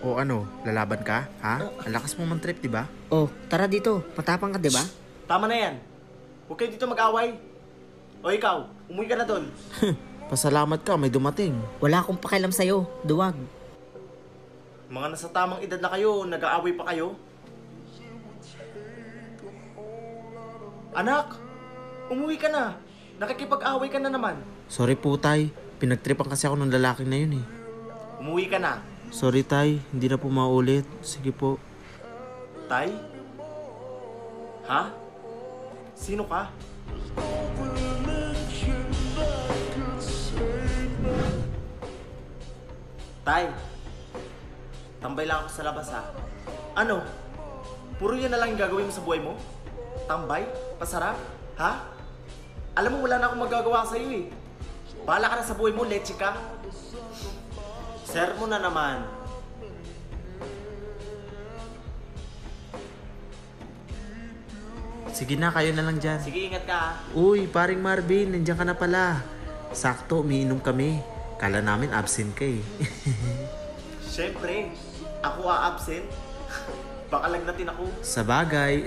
O ano, lalaban ka? Ha? Ang lakas mo man trip, di ba? Oh, tara dito. Matapang ka, di ba? Tama na yan. Huwag kayo dito mag-away. O ikaw, umuwi ka na doon. Pasalamat ka, may dumating. Wala akong pakialam sa'yo. Duwag. Mga nasa tamang edad na kayo, nag-aaway pa kayo. Anak, umuwi ka na. Nakikipag-away ka na naman. Sorry po, Tay. Pinagtripan kasi ako ng lalaking na yun eh. Umuwi ka na. Sorry, Tay. Hindi na po maulit. Sige po. Tay? Ha? Sino ka? Tay, tambay lang ako sa labas ha. Ano? Puro yan na lang yung gagawin mo sa buhay mo? Tambay? Pasarap? Ha? Alam mo wala na akong magagawa sa iyo eh. Bahala ka na sa buhay mo, leche ka. Sir mo na naman. Sige na, kayo na lang dyan. Sige, ingat ka ha. Uy, paring Marvin, nandiyan ka na pala. Sakto, umiinom kami. Kala namin absent ka eh. Siyempre, ako a-absent. Baka lagnatin ako. Sa bagay.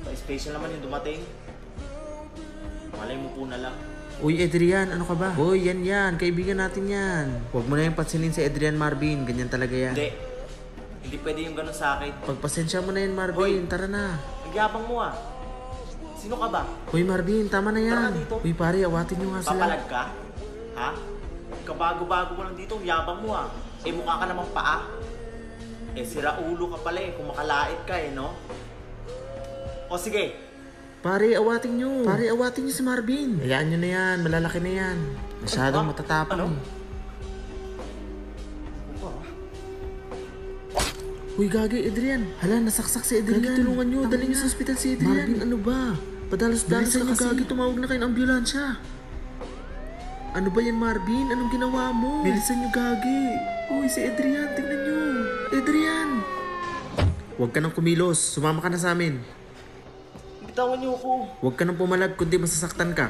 Pa-special naman yung dumating. Malay mo po na lang. Uy, Adrian, ano ka ba? Uy, yan. Kaibigan natin yan. Huwag mo na yung pansinin si Adrian Marvin. Ganyan talaga yan. Hindi pwede yung ganun sa akin. Pagpasensya mo na yan, Marvin. Hoy. Tara na. Ang yabang mo ah. Sino ka ba? Uy, Marvin, tama na yan. Tara dito. Uy, pare, awatin nyo nga sila. Papalag ka? Ha? Kabago-bago mo lang dito, ang yabang mo ah. Eh mukha ka namang paa. Eh sira ulo ka pala eh, kung makalait ka eh, no? O sige, Pare, awatin nyo. Pare, awatin nyo si Marvin. Hayaan nyo na yan. Malalaki na yan. Masyadong matatapang. Ano? Uy, gagi, Adrian. Hala, nasaksak si Adrian. Gagi, tulungan nyo. Dali nyo sa ospital si Adrian. Marvin, ano ba? Padalos-dalos ka kasi. Gagi, tumawag na kayo ng ambulansya. Ano ba yan, Marvin? Anong ginawa mo? Bilisan nyo, Gagi. Uy, si Adrian. Tingnan nyo. Adrian! Huwag ka nang kumilos. Sumama ka na sa amin. bitawan niyo ako. Huwag ka nang pumalag kundi masasaktan ka.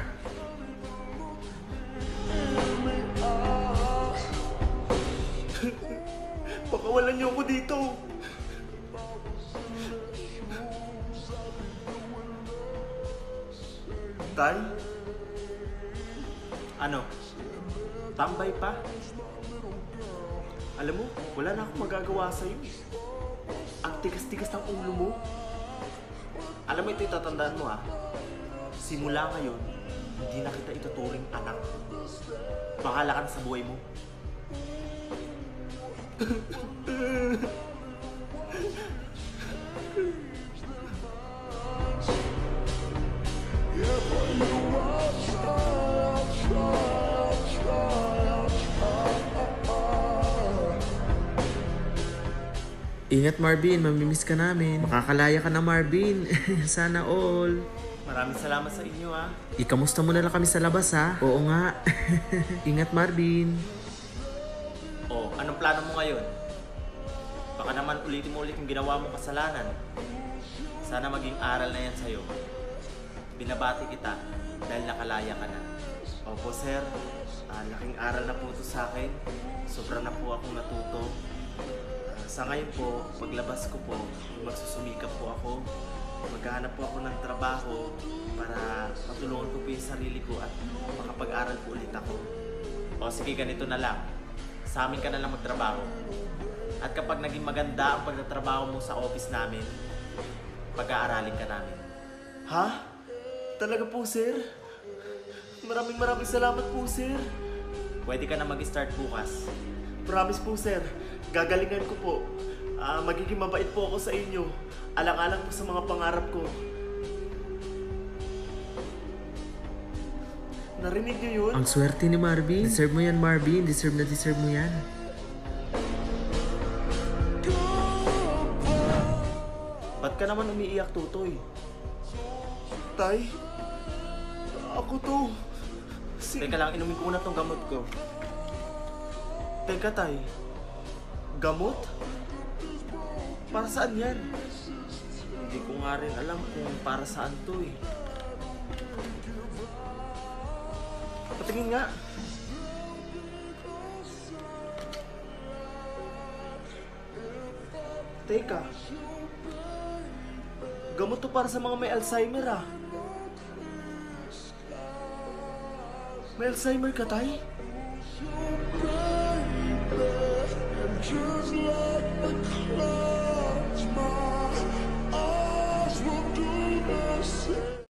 Pakawalan niyo ako dito. Tay? Ano? Tambay pa? Alam mo, wala na akong magagawa sa'yo. Ang tigas-tigas ng ulo mo. Alam mo, ito yung tatandaan mo Simula ngayon, hindi na kita ituturing anak. Bahala ka na sa buhay mo. Ingat Marvin, mamimiss ka namin. Makakalaya ka na Marvin. Sana all. Maraming salamat sa inyo Ikamusta mo na lang kami sa labas ha? Oo nga. Ingat Marvin. Oh, anong plano mo ngayon? Baka naman ulitin mo ulit yung ginawa mong kasalanan. Sana maging aral na yan sa'yo. Binabati kita dahil nakalaya ka na. Opo sir, laking aral na po ito sa akin. Sobra na po akong natuto. Sa ngayon po, paglabas ko po, magsusumikap po ako. Maghahanap po ako ng trabaho para matulungan ko po yung sarili ko at makapag-aral po ulit ako. O sige, ganito na lang. Sa amin ka na lang magtrabaho. At kapag naging maganda ang pagtatrabaho mo sa office namin, pag-aaralin ka namin. Ha? Talaga po, sir? Maraming salamat po, sir. Pwede ka na mag-start bukas. Promise po, sir. Gagalingan ko po. Magiging mabait po ako sa inyo. Alang-alang po sa mga pangarap ko. Narinig niyo yun? Ang swerte ni Marvin. Deserve mo yan Marvin. Deserve mo yan. Ba't ka naman umiiyak, Tutoy? Tay? Ako to. Teka lang, inumin ko muna tong gamot ko. Teka, Tay. Gamot? Para saan yan? Hindi ko nga rin alam kung para saan to Patingin nga. Teka. Gamot to para sa mga may Alzheimer ah. May Alzheimer ka, tay? Just like the cloud.